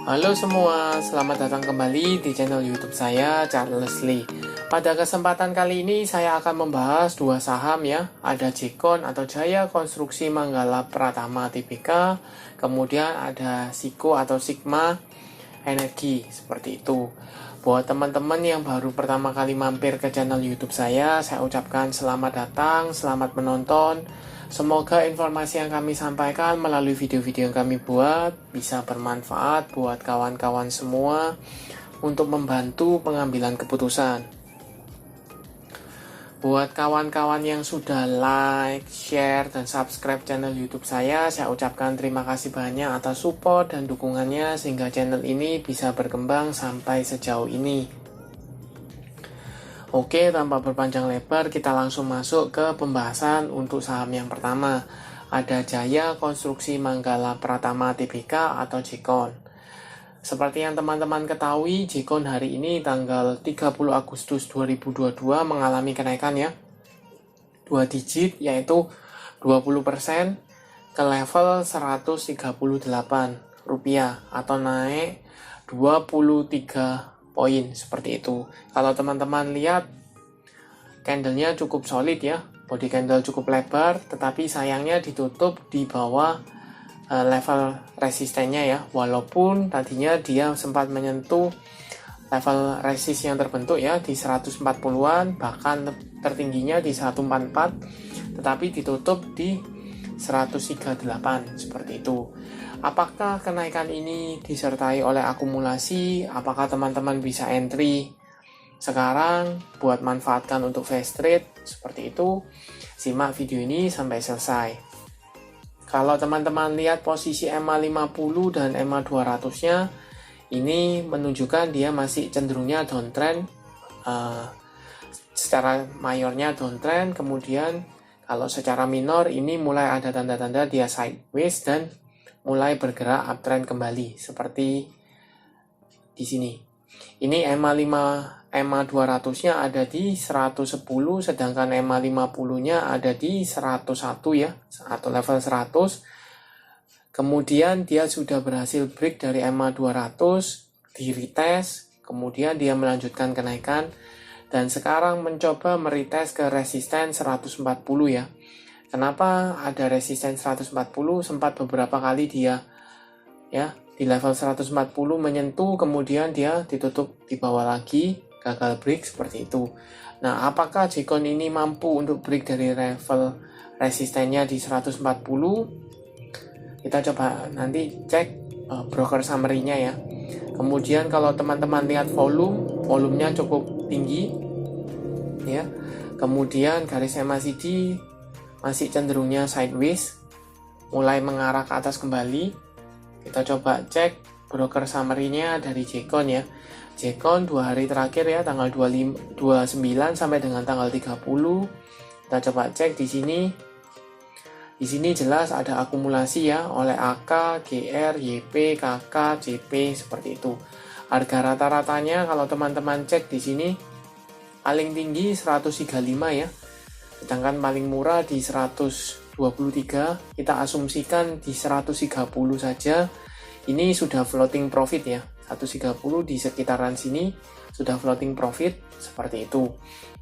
Halo semua, selamat datang kembali di channel YouTube saya, Charles Lee. Pada kesempatan kali ini saya akan membahas dua saham ya, ada Jekon atau Jaya Konstruksi Manggala Pratama Tbk, kemudian ada Siko atau Sigma Energi, seperti itu. Buat teman-teman yang baru pertama kali mampir ke channel YouTube saya ucapkan selamat datang, selamat menonton. Semoga informasi yang kami sampaikan melalui video-video yang kami buat bisa bermanfaat buat kawan-kawan semua untuk membantu pengambilan keputusan. Buat kawan-kawan yang sudah like, share, dan subscribe channel YouTube saya ucapkan terima kasih banyak atas support dan dukungannya sehingga channel ini bisa berkembang sampai sejauh ini. Oke, tanpa berpanjang lebar, kita langsung masuk ke pembahasan untuk saham yang pertama. Ada Jaya Konstruksi Manggala Pratama Tbk atau Jekon. Seperti yang teman-teman ketahui, Jekon hari ini tanggal 30 Agustus 2022 mengalami kenaikan ya. 2 digit yaitu 20% ke level Rp138 atau naik 23 poin seperti itu. Kalau teman-teman lihat candlenya cukup solid ya, body candle cukup lebar, tetapi sayangnya ditutup di bawah level resistennya ya, walaupun tadinya dia sempat menyentuh level resist yang terbentuk ya di 140-an, bahkan tertingginya di 144, tetapi ditutup di 138 seperti itu. Apakah kenaikan ini disertai oleh akumulasi? Apakah teman-teman bisa entry sekarang buat manfaatkan untuk fast trade? Seperti itu. Simak video ini sampai selesai. Kalau teman-teman lihat posisi EMA 50 dan EMA 200-nya, ini menunjukkan dia masih cenderungnya downtrend. Secara mayornya downtrend, kemudian kalau secara minor ini mulai ada tanda-tanda dia sideways dan mulai bergerak uptrend kembali seperti di sini. Ini EMA 200-nya ada di 110, sedangkan EMA 50-nya ada di 101 ya, atau level 100. Kemudian dia sudah berhasil break dari EMA 200, di retest, kemudian dia melanjutkan kenaikan dan sekarang mencoba meretest ke resisten 140 ya. Kenapa ada resisten 140? Sempat beberapa kali dia ya di level 140 menyentuh, kemudian dia ditutup di bawah lagi, gagal break seperti itu. Nah, apakah Jekon ini mampu untuk break dari level resistennya di 140? Kita coba nanti cek broker summary-nya ya. Kemudian kalau teman-teman lihat volumenya cukup tinggi ya. Kemudian garis MACD masih cenderungnya sideways, mulai mengarah ke atas kembali. Kita coba cek broker summary-nya dari Jekon ya. Jekon 2 hari terakhir ya, tanggal 29 sampai dengan tanggal 30. Kita coba cek di sini. Di sini jelas ada akumulasi ya oleh AK, GR, YP, KK, JP seperti itu. Harga rata-ratanya kalau teman-teman cek di sini paling tinggi 135 ya. Sedangkan paling murah di 123, kita asumsikan di 130 saja. Ini sudah floating profit ya, 130 di sekitaran sini sudah floating profit seperti itu.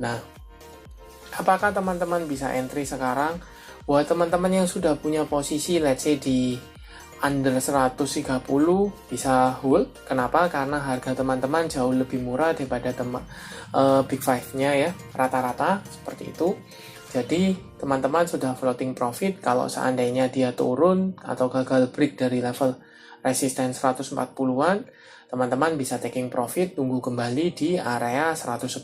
Nah, apakah teman-teman bisa entry sekarang? Buat teman-teman yang sudah punya posisi let's say di under 130 bisa hold. Kenapa? Karena harga teman-teman jauh lebih murah daripada Big Five-nya ya, rata-rata seperti itu. Jadi teman-teman sudah floating profit. Kalau seandainya dia turun atau gagal break dari level resisten 140-an, teman-teman bisa taking profit, tunggu kembali di area 110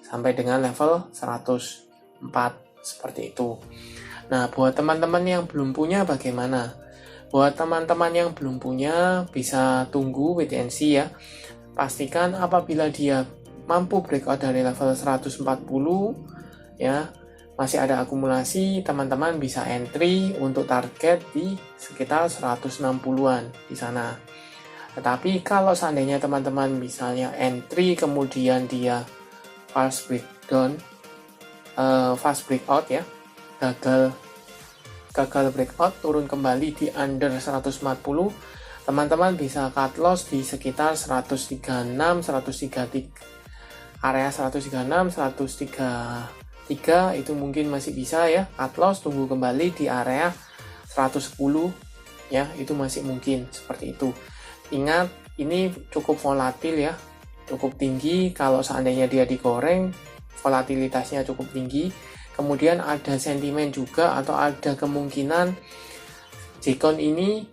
sampai dengan level 104 seperti itu. Nah, buat teman-teman yang belum punya bagaimana? Buat teman-teman yang belum punya bisa tunggu wait and see ya. Pastikan apabila dia mampu breakout dari level 140 ya, masih ada akumulasi, teman-teman bisa entry untuk target di sekitar 160-an di sana. Tetapi kalau seandainya teman-teman misalnya entry kemudian dia fast breakout ya, gagal breakout turun kembali di under 140, teman-teman bisa cut loss di sekitar 136, 133, area 136, 133 itu mungkin masih bisa ya cut loss, tunggu kembali di area 110 ya, itu masih mungkin seperti itu. Ingat, ini cukup volatil ya, cukup tinggi. Kalau seandainya dia digoreng, volatilitasnya cukup tinggi. Kemudian ada sentimen juga, atau ada kemungkinan J-Count ini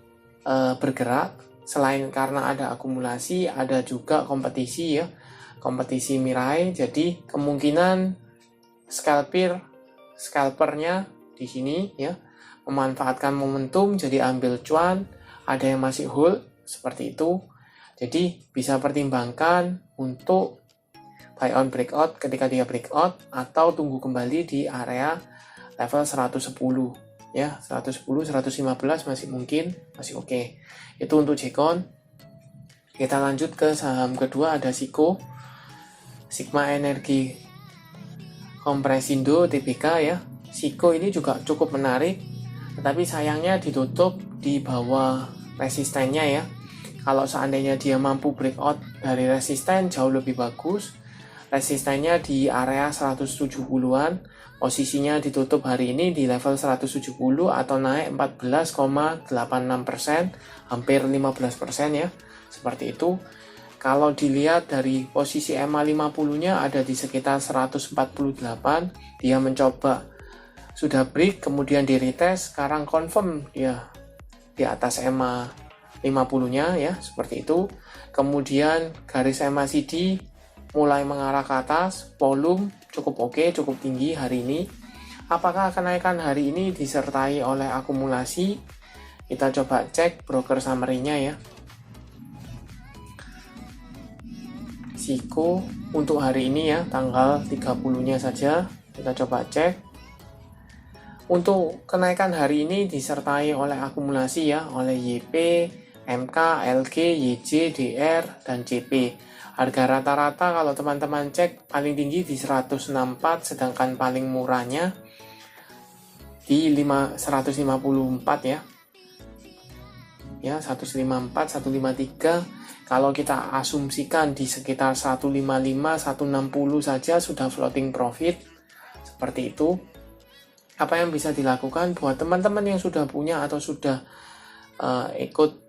bergerak. Selain karena ada akumulasi, ada juga kompetisi ya, kompetisi Mirai. Jadi kemungkinan scalpernya di sini ya memanfaatkan momentum, jadi ambil cuan. Ada yang masih hold seperti itu. Jadi bisa pertimbangkan untuk buy on breakout ketika dia breakout, atau tunggu kembali di area level 110 ya, 110, 115 masih mungkin, masih oke. Itu untuk J-Count. Kita lanjut ke saham kedua, ada SIKO, Sigma Energy Kompresindo Tbk ya. SIKO ini juga cukup menarik, tetapi sayangnya ditutup di bawah resistennya ya. Kalau seandainya dia mampu breakout dari resisten, jauh lebih bagus. Resistennya di area 170-an, posisinya ditutup hari ini di level 170 atau naik 14,86%, hampir 15% ya, seperti itu. Kalau dilihat dari posisi EMA 50-nya ada di sekitar 148, dia mencoba, sudah break, kemudian di retest, sekarang confirm dia di atas EMA 50-nya ya, seperti itu. Kemudian garis MACD mulai mengarah ke atas, volume cukup oke, cukup tinggi hari ini. Apakah kenaikan hari ini disertai oleh akumulasi? Kita coba cek broker summary-nya ya. SIKO untuk hari ini ya, tanggal 30-nya saja, kita coba cek. Untuk kenaikan hari ini disertai oleh akumulasi ya, oleh YP, MK, LG, YJ, DR, dan CP. Harga rata-rata kalau teman-teman cek paling tinggi di 164, sedangkan paling murahnya di 154 ya. Ya, 154, 153. Kalau kita asumsikan di sekitar 155, 160 saja sudah floating profit. Seperti itu. Apa yang bisa dilakukan buat teman-teman yang sudah punya atau sudah ikut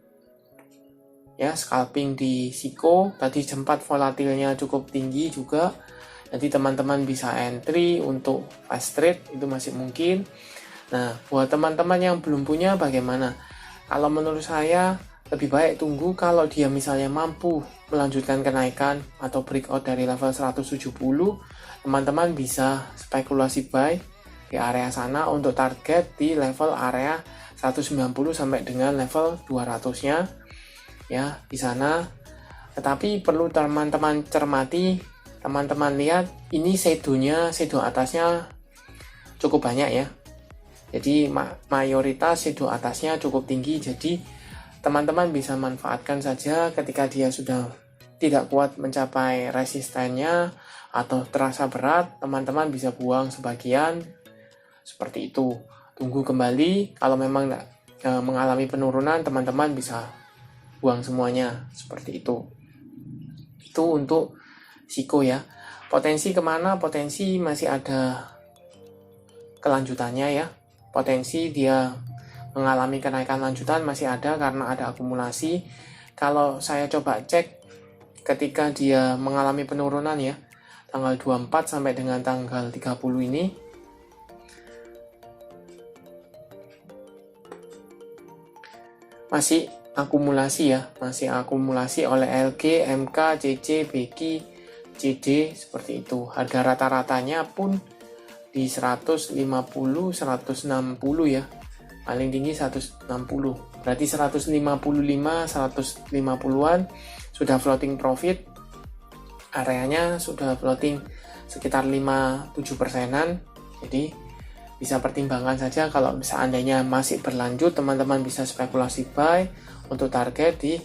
ya scalping di SIKO, tadi sempat volatilnya cukup tinggi juga, jadi teman-teman bisa entry untuk fast trade, itu masih mungkin. Nah, buat teman-teman yang belum punya bagaimana? Kalau menurut saya lebih baik tunggu. Kalau dia misalnya mampu melanjutkan kenaikan atau breakout dari level 170, teman-teman bisa spekulasi buy di area sana untuk target di level area 190 sampai dengan level 200-nya. Ya, di sana. Tetapi perlu teman-teman cermati, teman-teman lihat ini shadow atasnya cukup banyak ya. Jadi mayoritas shadow atasnya cukup tinggi, jadi teman-teman bisa manfaatkan saja ketika dia sudah tidak kuat mencapai resistennya atau terasa berat, teman-teman bisa buang sebagian seperti itu. Tunggu kembali, kalau memang mengalami penurunan, teman-teman bisa buang semuanya seperti itu. Itu untuk SIKO ya. Potensi kemana? Potensi masih ada kelanjutannya ya. Potensi dia mengalami kenaikan lanjutan masih ada karena ada akumulasi. Kalau saya coba cek ketika dia mengalami penurunan ya, tanggal 24 sampai dengan tanggal 30 ini, masih akumulasi ya, masih akumulasi oleh LG, MK, CC, BQ, CD seperti itu. Harga rata-ratanya pun di 150, 160 ya. Paling tinggi 160. Berarti 155, 150-an sudah floating profit. Areanya sudah floating sekitar 5-7%-an. Jadi bisa pertimbangkan saja. Kalau seandainya masih berlanjut, teman-teman bisa spekulasi buy untuk target di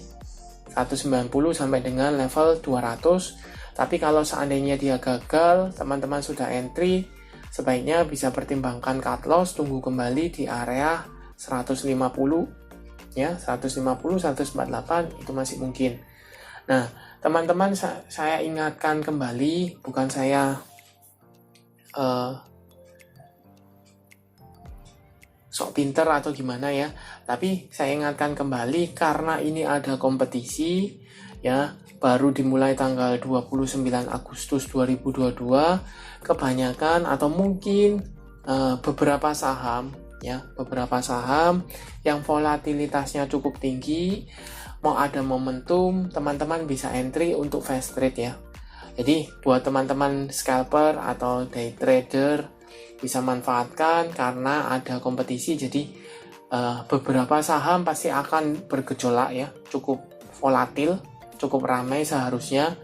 190 sampai dengan level 200. Tapi kalau seandainya dia gagal, teman-teman sudah entry, sebaiknya bisa pertimbangkan cut loss, tunggu kembali di area 150 ya 150, 148 itu masih mungkin. Nah, teman-teman, saya ingatkan kembali, bukan saya sok pinter atau gimana ya, tapi saya ingatkan kembali karena ini ada kompetisi ya, baru dimulai tanggal 29 Agustus 2022, kebanyakan atau mungkin beberapa saham yang volatilitasnya cukup tinggi, mau ada momentum, teman-teman bisa entry untuk fast trade ya. Jadi buat teman-teman scalper atau day trader bisa manfaatkan karena ada kompetisi, jadi beberapa saham pasti akan bergejolak ya, cukup volatil, cukup ramai seharusnya.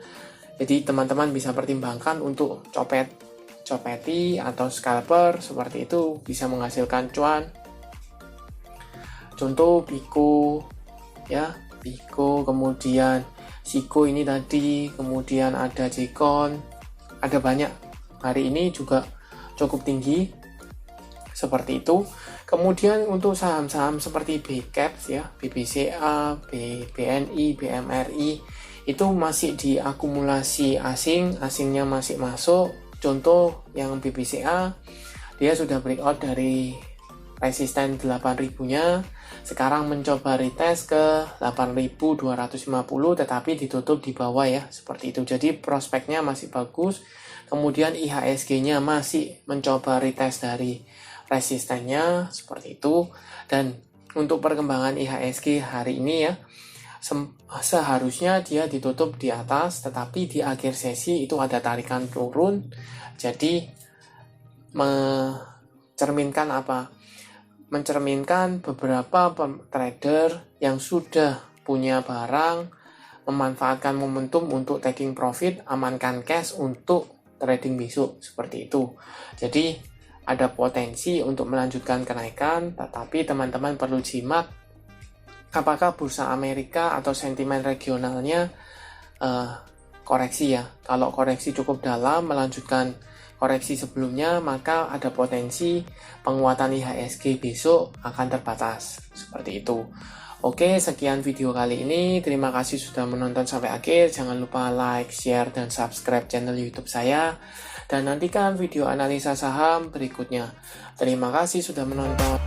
Jadi teman-teman bisa pertimbangkan untuk copeti atau scalper, seperti itu bisa menghasilkan cuan. Contoh Biko ya, Biko, kemudian Siko ini tadi, kemudian ada Jekon, ada banyak. Hari ini juga cukup tinggi seperti itu. Kemudian untuk saham-saham seperti BCaps ya, BBCA, BNI, BMRI itu masih diakumulasi asingnya masih masuk. Contoh yang BBCA, dia sudah breakout dari resisten 8.000-nya, sekarang mencoba retest ke 8.250 tetapi ditutup di bawah ya, seperti itu. Jadi prospeknya masih bagus. Kemudian IHSG-nya masih mencoba retest dari resistennya, seperti itu. Dan untuk perkembangan IHSG hari ini ya, seharusnya dia ditutup di atas, tetapi di akhir sesi itu ada tarikan turun. Jadi mencerminkan apa? Mencerminkan beberapa trader yang sudah punya barang memanfaatkan momentum untuk taking profit, amankan cash untuk trading besok, seperti itu. Jadi ada potensi untuk melanjutkan kenaikan, tetapi teman-teman perlu jimat apakah bursa Amerika atau sentimen regionalnya koreksi ya. Kalau koreksi cukup dalam melanjutkan koreksi sebelumnya, maka ada potensi penguatan IHSG besok akan terbatas, seperti itu. Oke, sekian video kali ini. Terima kasih sudah menonton sampai akhir. Jangan lupa like, share, dan subscribe channel YouTube saya. Dan nantikan video analisa saham berikutnya. Terima kasih sudah menonton.